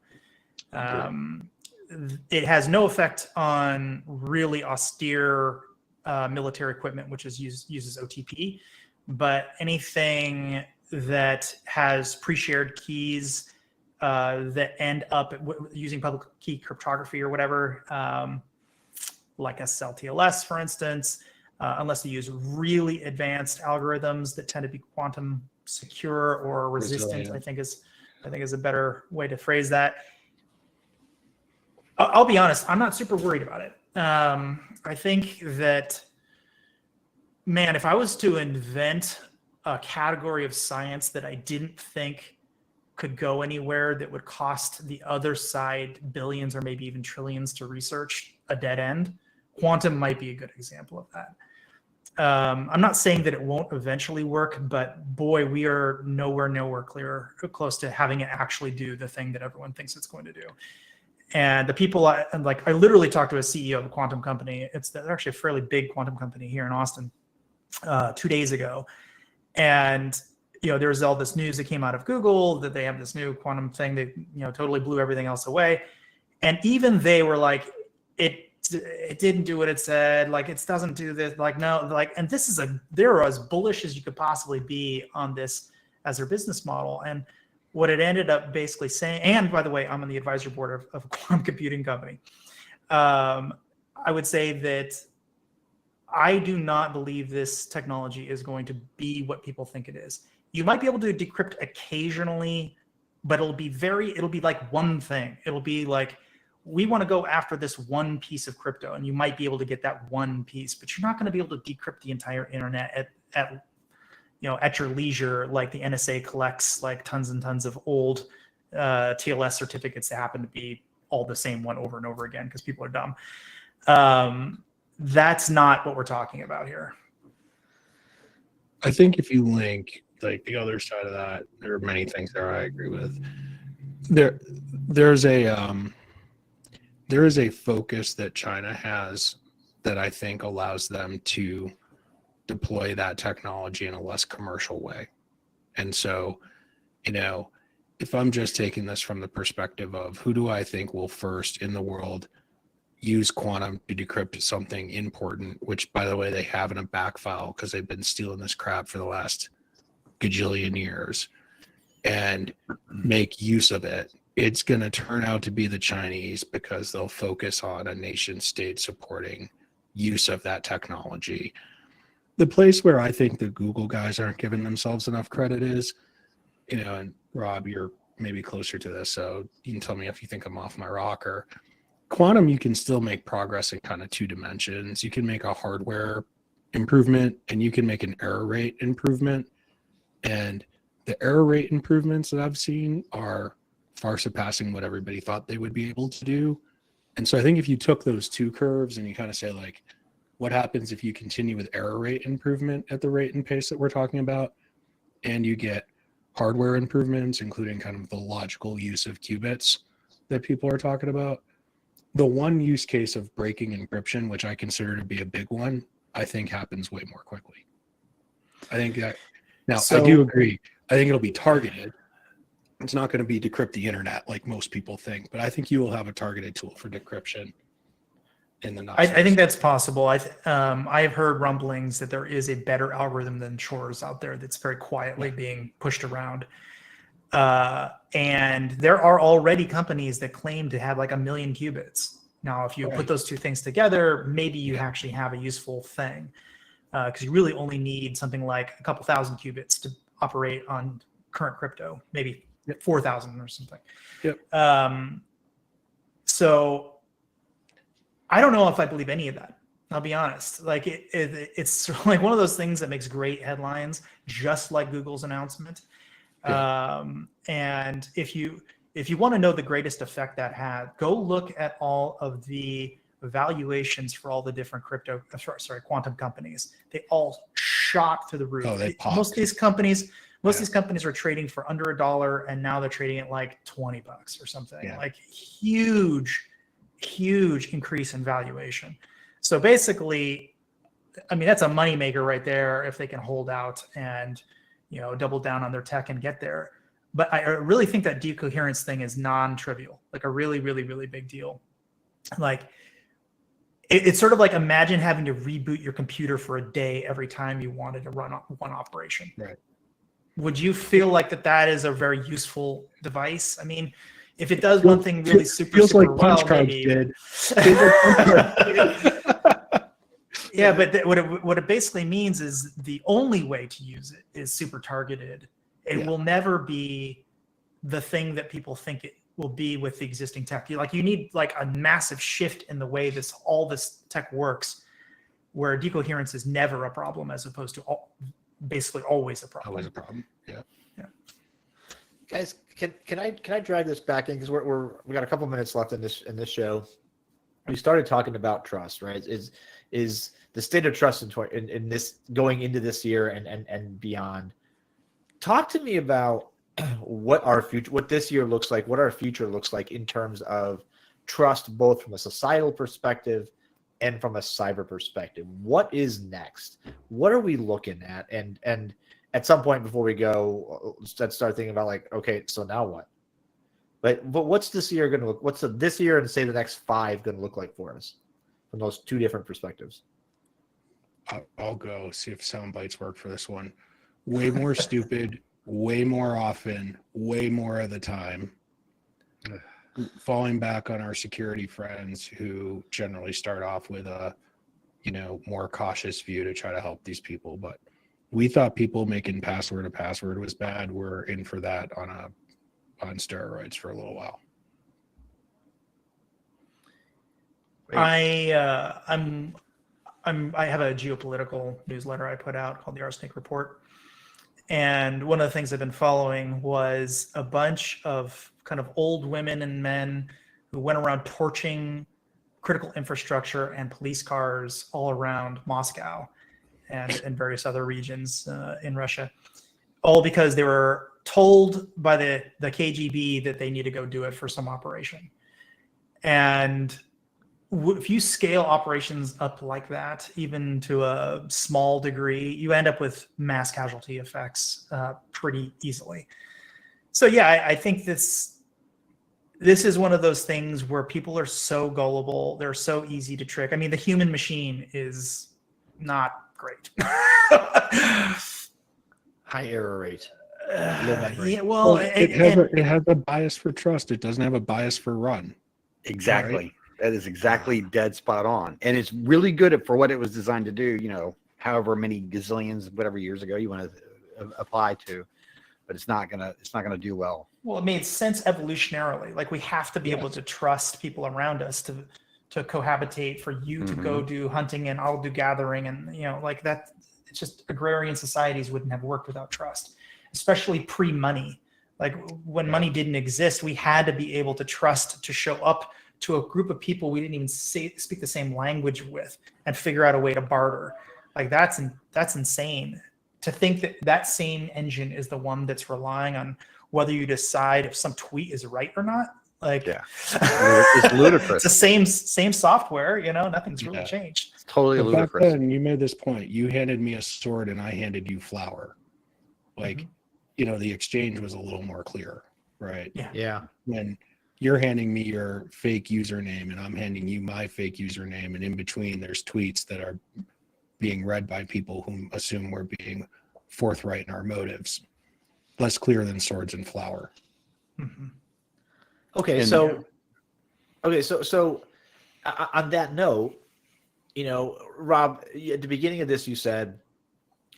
It has no effect on really austere military equipment, which uses OTP. But anything that has pre-shared keys that end up using public key cryptography or whatever, like SSL/TLS, for instance, unless you use really advanced algorithms that tend to be quantum secure or resistant, I think is a better way to phrase that. I'll be honest, I'm not super worried about it. I think that, man, if I was to invent a category of science that I didn't think could go anywhere, that would cost the other side billions or maybe even trillions to research, a dead end, quantum might be a good example of that. I'm not saying that it won't eventually work, but boy, we are nowhere close to having it actually do the thing that everyone thinks it's going to do. And the people, I literally talked to a CEO of a quantum company. They're actually a fairly big quantum company here in Austin 2 days ago. And, there's all this news that came out of Google that they have this new quantum thing that, totally blew everything else away. And even they were like, it didn't do what it said. Like, it doesn't do this. Like, no, like, and they're as bullish as you could possibly be on this as their business model. And what it ended up basically saying, and by the way, I'm on the advisory board of a quantum computing company. I would say that I do not believe this technology is going to be what people think it is. You might be able to decrypt occasionally, but it'll be like one thing. It'll be like, we want to go after this one piece of crypto, and you might be able to get that one piece, but you're not going to be able to decrypt the entire internet at your leisure, like the NSA collects like tons and tons of old TLS certificates that happen to be all the same one over and over again because people are dumb. That's not what we're talking about here. I think if you link like the other side of that, there are many things there I agree with. There is a focus that China has that I think allows them to deploy that technology in a less commercial way. And so, if I'm just taking this from the perspective of who do I think will first in the world use quantum to decrypt something important, which by the way, they have in a back file because they've been stealing this crap for the last gajillion years, and make use of it, it's going to turn out to be the Chinese because they'll focus on a nation state supporting use of that technology. The place where I think the Google guys aren't giving themselves enough credit is, and Rob, you're maybe closer to this, so you can tell me if you think I'm off my rocker. Quantum, you can still make progress in kind of 2 dimensions. You can make a hardware improvement and you can make an error rate improvement. And the error rate improvements that I've seen are far surpassing what everybody thought they would be able to do. And so I think if you took those two curves and you kind of say like, what happens if you continue with error rate improvement at the rate and pace that we're talking about, and you get hardware improvements, including kind of the logical use of qubits that people are talking about, the one use case of breaking encryption, which I consider to be a big one, I think happens way more quickly. I think that now I do agree. I think it'll be targeted. It's not going to be decrypt the internet like most people think, but I think you will have a targeted tool for decryption in the I think that's possible. I have heard rumblings that there is a better algorithm than Shor's out there that's very quietly being pushed around. And there are already companies that claim to have like 1 million qubits. Now, if you put those two things together, maybe you actually have a useful thing, because you really only need something like a couple thousand qubits to operate on current crypto, maybe 4,000 or something. So I don't know if I believe any of that. I'll be honest. Like it's like one of those things that makes great headlines, just like Google's announcement. And if you want to know the greatest effect that had, go look at all of the valuations for all the different quantum companies. They all shot through the roof. Oh, they popped. Most of these companies are trading for under $1, and now they're trading at like $20 or something. Like huge increase in valuation. So basically, I mean, that's a moneymaker right there if they can hold out and, double down on their tech and get there. But I really think that decoherence thing is non-trivial, like a really, really, really big deal. Like it's sort of like, imagine having to reboot your computer for a day every time you wanted to run one operation. Right. Would you feel like that is a very useful device? I mean, if it does one thing really super like well, punch cards maybe. did. Yeah, but what it basically means is the only way to use it is super targeted. It will never be the thing that people think it will be with the existing tech. You need like a massive shift in the way all this tech works, where decoherence is never a problem as opposed to basically always a problem. Always a problem. Yeah. Guys, can I drag this back in, because we got a couple minutes left in this show. We started talking about trust, right? Is the state of trust in this going into this year and beyond. Talk to me about what this year looks like, what our future looks like in terms of trust, both from a societal perspective and from a cyber perspective. What is next? What are we looking at? And at some point before we go, let's start thinking about like, okay, so now what? But what's this year going to look? What's this year and say the next 5 going to look like for us from those two different perspectives? I'll go see if sound bites work for this one. Way more stupid, way more often, way more of the time. Falling back on our security friends who generally start off with a, more cautious view to try to help these people. But we thought people making password a password was bad. We're in for that on steroids for a little while. I have a geopolitical newsletter I put out called the Arsenic Report. And one of the things I've been following was a bunch of kind of old women and men who went around torching critical infrastructure and police cars all around Moscow and various other regions in Russia, all because they were told by the KGB that they need to go do it for some operation. And if you scale operations up like that, even to a small degree, you end up with mass casualty effects pretty easily. So yeah, I think this is one of those things where people are so gullible. They're so easy to trick. I mean, the human machine is not great. High error rate. Yeah, well, it has a bias for trust. It doesn't have a bias for run. Exactly. Right? That is exactly dead spot on. And it's really good for what it was designed to do, however many gazillions, whatever years ago you want to apply to, but it's not gonna do well. Well, it made sense evolutionarily. Like, we have to be able to trust people around us to cohabitate, for you to go do hunting and I'll do gathering, and like that. It's just agrarian societies wouldn't have worked without trust, especially pre-money. Like when money didn't exist, we had to be able to trust to show up to a group of people we didn't even speak the same language with and figure out a way to barter. Like that's insane to think that that same engine is the one that's relying on whether you decide if some tweet is right or not. Like, yeah, it's ludicrous. It's the same software, you know, nothing's really changed. It's totally But ludicrous. back then, you made this point. You handed me a sword and I handed you flour. Like, you know, the exchange was a little more clear, right? Yeah. When you're handing me your fake username and I'm handing you my fake username, and in between there's tweets that are being read by people who assume we're being forthright in our motives. Less clear than swords and flour. Mm-hmm. Okay, so on that note, you know, Rob, at the beginning of this, you said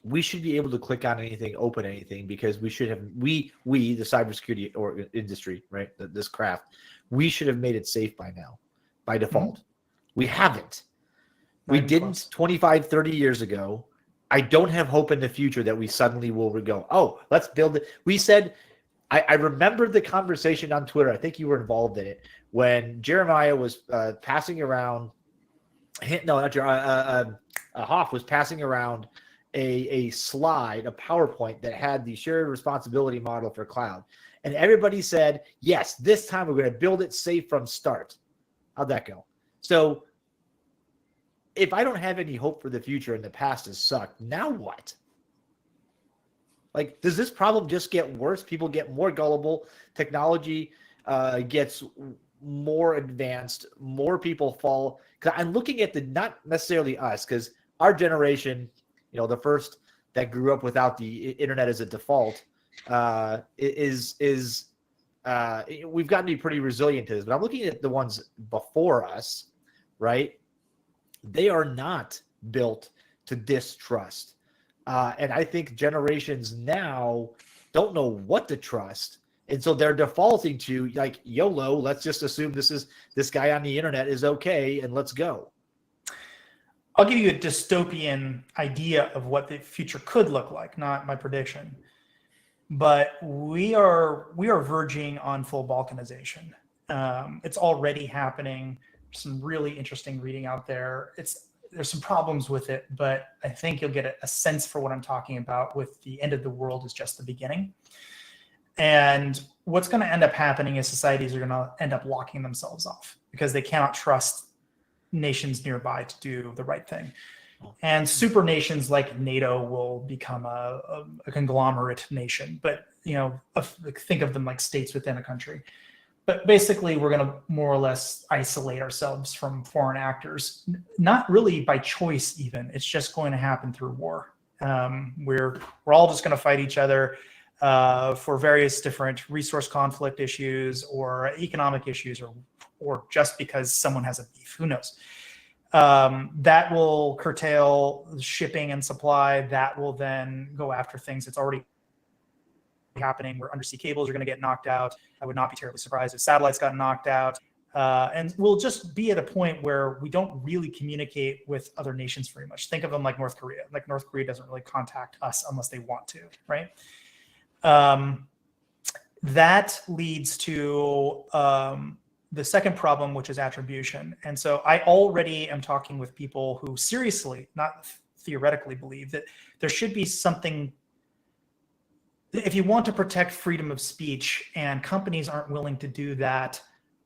we should be able to click on anything, open anything, because we should have we the cybersecurity or industry, right? This craft, we should have made it safe by now, by default. We haven't. We didn't 25, 30 years ago. I don't have hope in the future that we suddenly will go, oh, let's build it. We said, I remember the conversation on Twitter. I think you were involved in it when Jeremiah was passing around. No, not Jeremiah. Hoff was passing around a slide, a PowerPoint that had the shared responsibility model for cloud, and everybody said, "Yes, this time we're going to build it safe from start." How'd that go? So, if I don't have any hope for the future and the past has sucked, now what? Like, does this problem just get worse? People get more gullible. Technology gets more advanced. More people fall. Because I'm looking at not necessarily us, because our generation, you know, the first that grew up without the internet as a default, we've gotten to be pretty resilient to this. But I'm looking at the ones before us, right? They are not built to distrust. And I think generations now don't know what to trust. And so they're defaulting to like YOLO. Let's just assume this guy on the internet is okay and let's go. I'll give you a dystopian idea of what the future could look like, not my prediction. But we are verging on full balkanization. It's already happening. Some really interesting reading out there. There's some problems with it, but I think you'll get a sense for what I'm talking about with the end of the world is just the beginning. And what's going to end up happening is societies are going to end up locking themselves off because they cannot trust nations nearby to do the right thing. And super nations like NATO will become a conglomerate nation, but you know, think of them like states within a country. But basically, we're going to more or less isolate ourselves from foreign actors, not really by choice even. It's just going to happen through war. We're all just going to fight each other for various different resource conflict issues or economic issues or just because someone has a beef. Who knows? That will curtail shipping and supply. That will then go after things that's already happening where undersea cables are going to get knocked out. I would not be terribly surprised if satellites got knocked out. And we'll just be at a point where we don't really communicate with other nations very much. Think of them like North Korea. Like North Korea doesn't really contact us unless they want to, right? That leads to the second problem, which is attribution. And so I already am talking with people who seriously, not theoretically, believe that there should be something. If you want to protect freedom of speech and companies aren't willing to do that,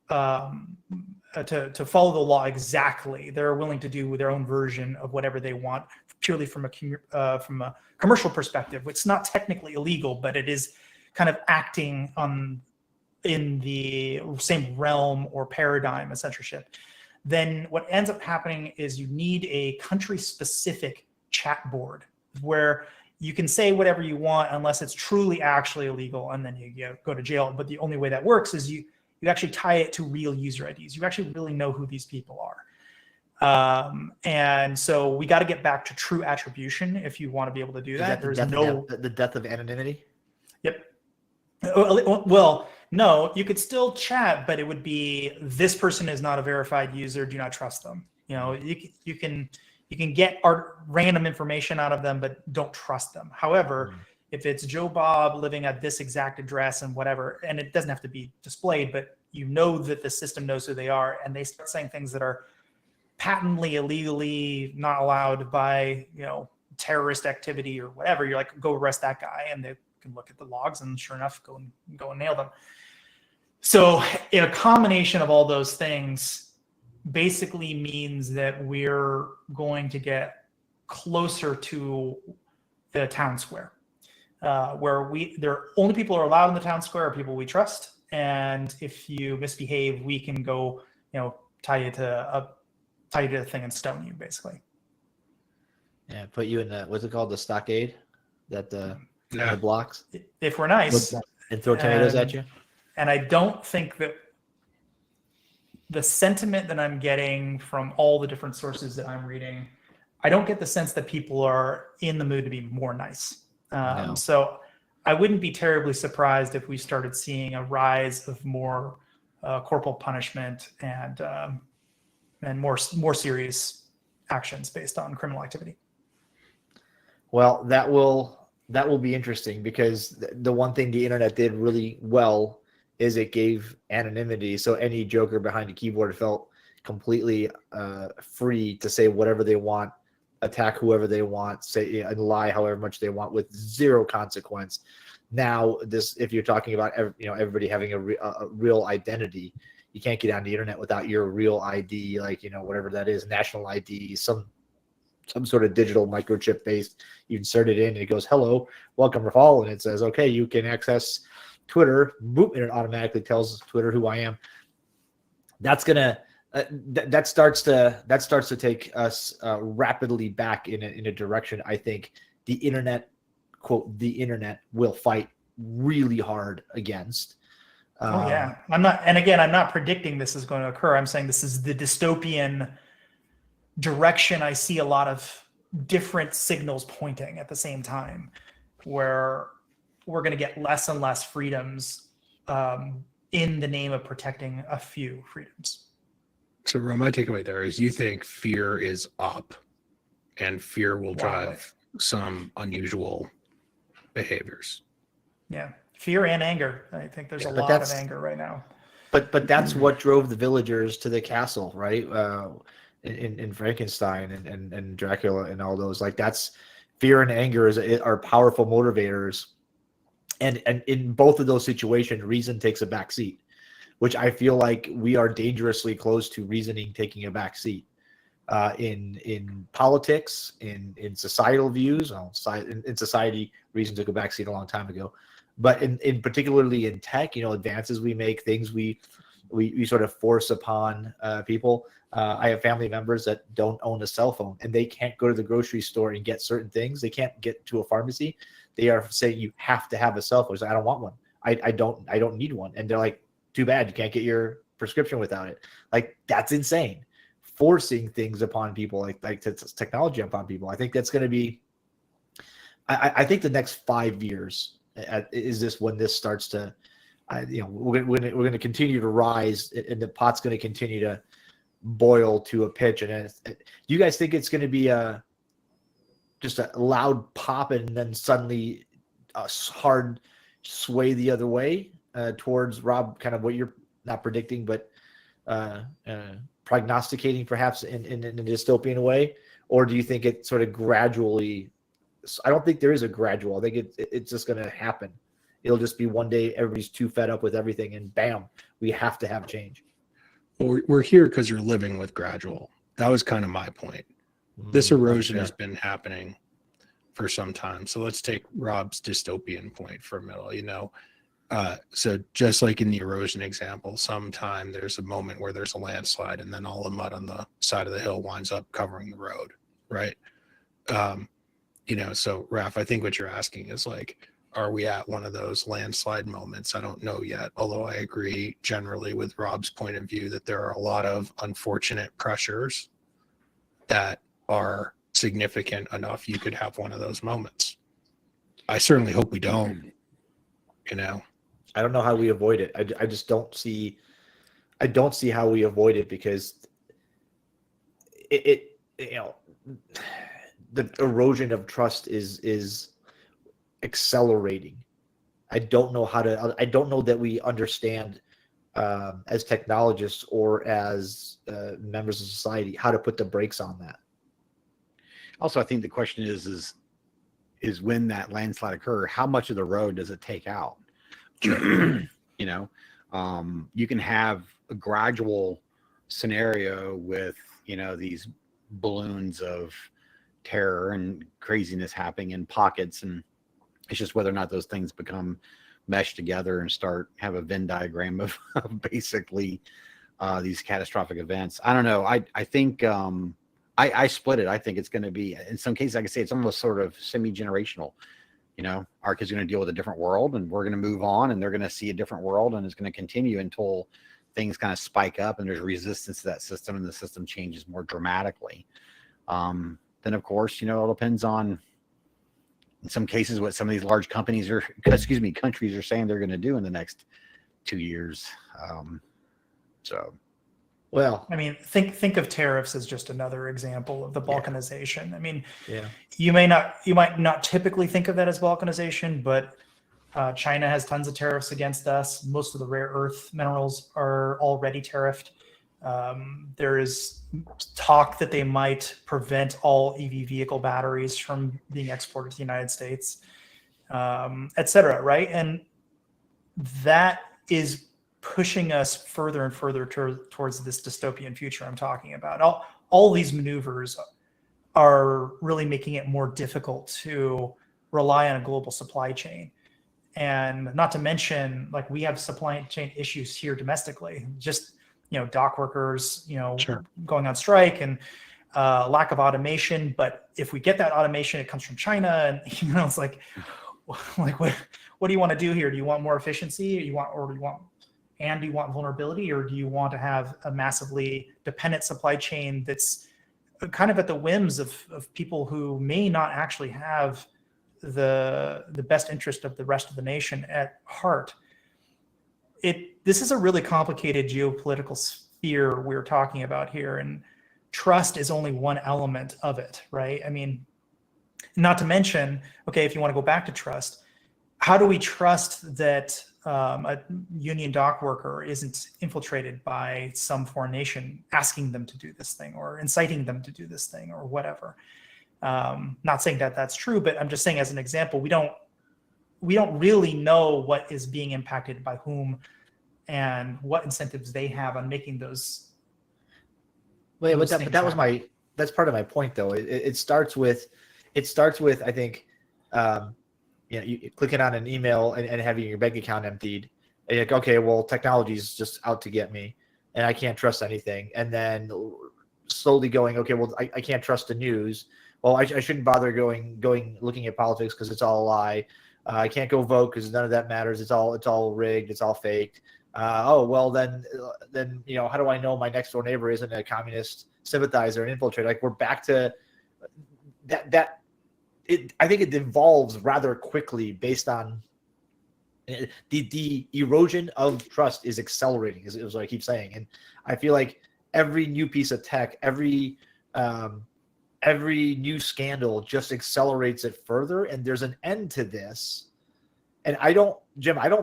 to follow the law exactly, they're willing to do their own version of whatever they want purely from a commercial perspective. It's not technically illegal, but it is kind of acting in the same realm or paradigm of censorship. Then what ends up happening is you need a country-specific chat board where you can say whatever you want unless it's truly actually illegal, and then you go to jail. But the only way that works is you actually tie it to real user IDs. You actually really know who these people are. And so we got to get back to true attribution if you want to be able to do that. There's the death of anonymity. Yep. Well, no, you could still chat, but it would be this person is not a verified user. Do not trust them. You know, you can get random information out of them, but don't trust them. However, if it's Joe Bob living at this exact address and whatever, and it doesn't have to be displayed, but you know that the system knows who they are, and they start saying things that are patently illegally not allowed by, terrorist activity or whatever, you're like, go arrest that guy, and they can look at the logs and sure enough go and nail them. So a combination of all those things basically means that we're going to get closer to the town square, where the only people who are allowed in the town square are people we trust, and if you misbehave, we can go, tie you to a thing and stone you, basically. Yeah, put you in the, what's it called, the stockade, that the blocks, if we're nice, and throw tomatoes at you. And I don't think that the sentiment that I'm getting from all the different sources that I'm reading, I don't get the sense that people are in the mood to be more nice. No. So I wouldn't be terribly surprised if we started seeing a rise of more corporal punishment and more serious actions based on criminal activity. Well, that will be interesting, because the one thing the internet did really well is it gave anonymity. So any joker behind a keyboard felt completely free to say whatever they want, attack whoever they want, say and lie however much they want with zero consequence. Now, if you're talking about everybody having a real identity, you can't get on the internet without your real ID, like whatever that is, national ID, some sort of digital microchip based. You insert it in and it goes, hello, welcome Rafal, and it says, okay, you can access Twitter, boop, and it automatically tells Twitter who I am. That's gonna that starts to take us rapidly back in a direction I think the internet, quote, the internet will fight really hard against. I'm not predicting this is going to occur. I'm saying this is the dystopian direction. I see a lot of different signals pointing at the same time, where we're going to get less and less freedoms in the name of protecting a few freedoms. So, Ro, my takeaway there is you think fear is up, and fear will drive some unusual behaviors. Yeah, fear and anger. I think there's a lot of anger right now. But that's what drove the villagers to the castle, right? In Frankenstein and Dracula and all those, like, that's fear and anger are powerful motivators, and in both of those situations, reason takes a back seat, which I feel like we are dangerously close to reasoning taking a back seat in politics, in societal views. In society, reason took a back seat a long time ago, but in particularly in tech, advances we make, things we sort of force upon people. I have family members that don't own a cell phone, and they can't go to the grocery store and get certain things. They can't get to a pharmacy. They are saying you have to have a cell phone. So I don't want one. I don't need one. And they're like, too bad, you can't get your prescription without it. Like, that's insane. Forcing things upon people, like technology upon people. I think that's going to be. I think the next 5 years is this when this starts to. We're going to continue to rise, and the pot's going to continue to boil to a pitch. And do you guys think it's going to be just a loud pop and then suddenly a hard sway the other way towards, Rob, kind of what you're not predicting, but prognosticating perhaps in a dystopian way? Or do you think it sort of gradually? I don't think there is a gradual. I think it's just going to happen. It'll just be one day everybody's too fed up with everything, and bam, we have to have change. Well, we're here because you're living with gradual. That was kind of my point. This erosion has been happening for some time. So let's take Rob's dystopian point for a minute. So just like in the erosion example, sometime there's a moment where there's a landslide, and then all the mud on the side of the hill winds up covering the road, right? So Raph, I think what you're asking is like, are we at one of those landslide moments? I don't know yet, although I agree generally with Rob's point of view that there are a lot of unfortunate pressures that are significant enough you could have one of those moments. I certainly hope we don't, I don't know how we avoid it. I just don't see how we avoid it, because the erosion of trust is accelerating. I don't know that we understand as technologists or as members of society, how to put the brakes on that. Also, I think the question is when that landslide occur, how much of the road does it take out? You know, you can have a gradual scenario with, these balloons of terror and craziness happening in pockets, and it's just whether or not those things become meshed together and have a Venn diagram of basically these catastrophic events. I don't know. I think I split it. I think it's going to be, in some cases, I can say it's almost sort of semi-generational. Our kids are going to deal with a different world, and we're going to move on, and they're going to see a different world, and it's going to continue until things kind of spike up and there's resistance to that system, and the system changes more dramatically. Then, of course, it all depends on, in some cases, what some of these large countries are saying they're going to do in the next 2 years. Well, I mean, think of tariffs as just another example of the balkanization. I mean, you might not typically think of that as balkanization, but China has tons of tariffs against us. Most of the rare earth minerals are already tariffed. There is talk that they might prevent all EV vehicle batteries from being exported to the United States, et cetera, right? And that is pushing us further and further towards this dystopian future I'm talking about. All these maneuvers are really making it more difficult to rely on a global supply chain. And not to mention, like, we have supply chain issues here domestically, just, dock workers, going on strike, and lack of automation. But if we get that automation, it comes from China, and it's like what do you want to do here? Do you want more efficiency? Do you want vulnerability, or do you want to have a massively dependent supply chain that's kind of at the whims of people who may not actually have the best interest of the rest of the nation at heart? This is a really complicated geopolitical sphere we're talking about here, and trust is only one element of it, right? I mean, not to mention, okay, if you want to go back to trust, how do we trust that a union dock worker isn't infiltrated by some foreign nation asking them to do this thing or inciting them to do this thing or whatever? Not saying that that's true, but I'm just saying, as an example, we don't really know what is being impacted by whom and what incentives they have on making those. But that's part of my point, though. It starts with I think, you clicking on an email and having your bank account emptied, and you're like, okay, well, technology is just out to get me, and I can't trust anything. And then slowly going, okay, well, I can't trust the news. Well, I shouldn't bother going looking at politics because it's all a lie. I can't go vote because none of that matters. It's all rigged. It's all faked. Then how do I know my next door neighbor isn't a communist sympathizer and infiltrator? Like, we're back to that. I think it evolves rather quickly based on the erosion of trust is accelerating, is what I keep saying. And I feel like every new piece of tech, every new scandal just accelerates it further, and there's an end to this. And I don't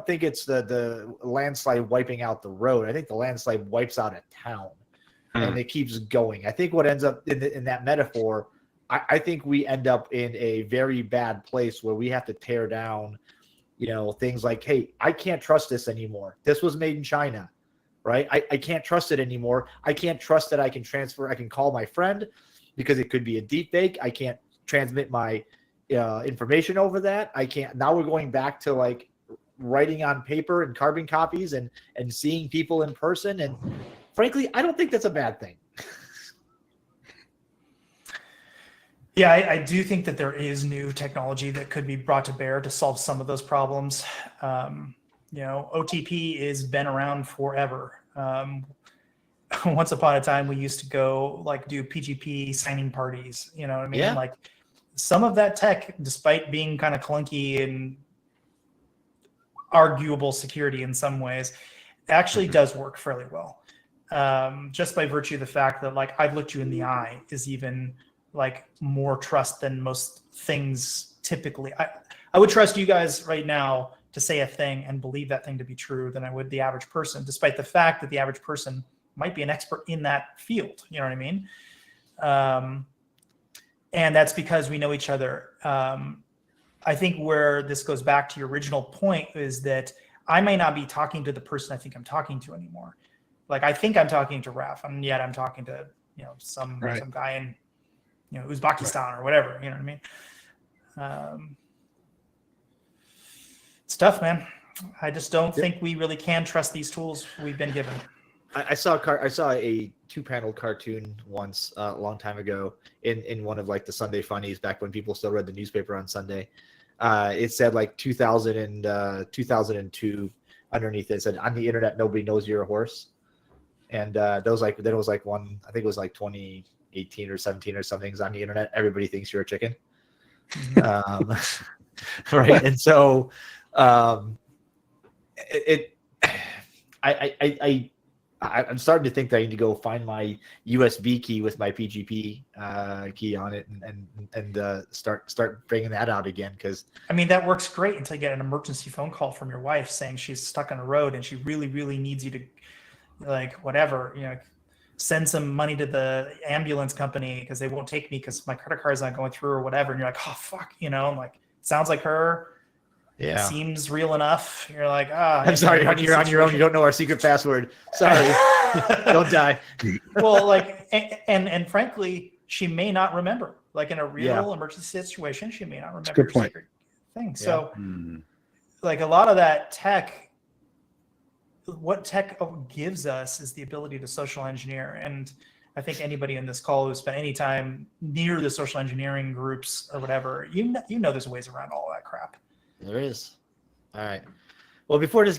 think it's the landslide wiping out the road. I think the landslide wipes out a town, and it keeps going. I think what ends up in that metaphor, I think we end up in a very bad place where we have to tear down, things like, hey, I can't trust this anymore. This was made in China, right? I can't trust it anymore. I can't trust that I can call my friend because it could be a deep fake. I can't transmit my information over that. I can't. Now we're going back to like writing on paper and carbon copies and seeing people in person. And frankly, I don't think that's a bad thing. Yeah, I do think that there is new technology that could be brought to bear to solve some of those problems. OTP has been around forever. Once upon a time, we used to go do PGP signing parties. You know what I mean? Yeah. Like, some of that tech, despite being kind of clunky and arguable security in some ways, actually does work fairly well. Just by virtue of the fact that I've looked you in the eye is even more trust than most things typically. I would trust you guys right now to say a thing and believe that thing to be true than I would the average person, despite the fact that the average person might be an expert in that field. You know what I mean? And that's because we know each other. I think where this goes back to your original point is that I may not be talking to the person I think I'm talking to anymore. Like I think I'm talking to Raf, and yet I'm talking to some guy in Uzbekistan or whatever. You know what I mean? It's tough, man. I just don't think we really can trust these tools we've been given. I saw a 2-panel cartoon once a long time ago in one of like the Sunday funnies back when people still read the newspaper on Sunday. It said like 2002 underneath it. It said, on the internet nobody knows you're a horse. And then it was like one, I think it was like 2018 or 17 or something, on the internet everybody thinks you're a chicken. Right. And so I'm starting to think that I need to go find my USB key with my PGP key on it and start bringing that out again. Because I mean, that works great until you get an emergency phone call from your wife saying she's stuck on the road and she really, really needs you to, like, whatever, send some money to the ambulance company because they won't take me because my credit card is not going through or whatever. And you're like, oh fuck, like sounds like her. Yeah, seems real enough. You're like, I'm sorry, you're on your own. You don't know our secret password. Sorry, don't die. Well, like, and frankly, she may not remember. Like in a real emergency situation, she may not remember your secret thing. Yeah. So, like a lot of that tech, what tech gives us is the ability to social engineer. And I think anybody in this call who spent any time near the social engineering groups or whatever, there's ways around all that crap. There is. All right. Well, before we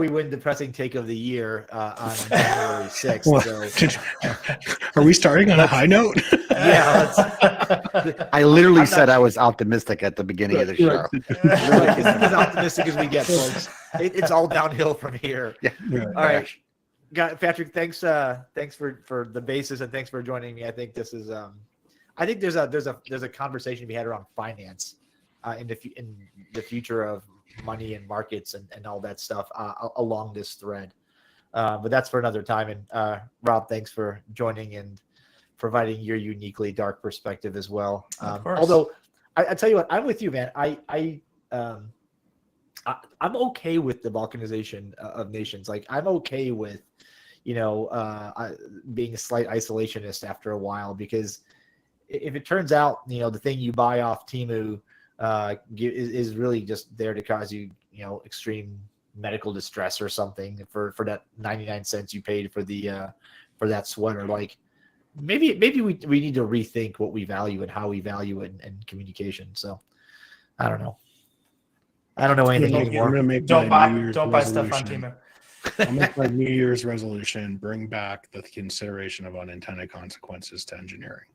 win the pressing take of the year on January 6th. Well, are we starting on a high note? Yeah. I literally said I was optimistic at the beginning of the show. As optimistic as we get, folks. It's all downhill from here. Yeah. All right. Patrick, thanks for the basis and thanks for joining me. I think this is I think there's a conversation to be had around finance in the future of money and markets and all that stuff along this thread. But that's for another time. And Rob, thanks for joining and providing your uniquely dark perspective as well. Although I tell you what, I'm with you, man. I'm okay with the balkanization of nations. Like I'm okay with, being a slight isolationist after a while, because if it turns out, the thing you buy off Temu is really just there to cause you, extreme medical distress or something for that 99 cents you paid for the for that sweater. Like maybe we need to rethink what we value and how we value it and communication. So I don't know anything anymore. Don't buy stuff on Temu. I'll make my New Year's resolution: bring back the consideration of unintended consequences to engineering.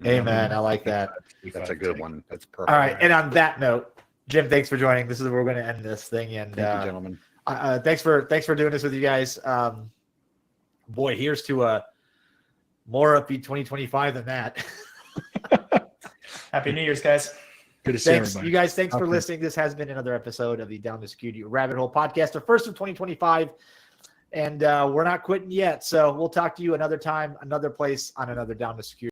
Amen. I like that. That's a good one. That's perfect. All right. And on that note, Jim, thanks for joining. This is where we're going to end this thing. And thank you, gentlemen. Thanks for doing this with you guys. Boy, here's to a more upbeat 2025 than that. Happy New Year's, guys. Good to see everybody. You guys, thanks for listening. This has been another episode of the Down the Security Rabbit Hole podcast, the first of 2025. And we're not quitting yet. So we'll talk to you another time, another place on another Down the Security.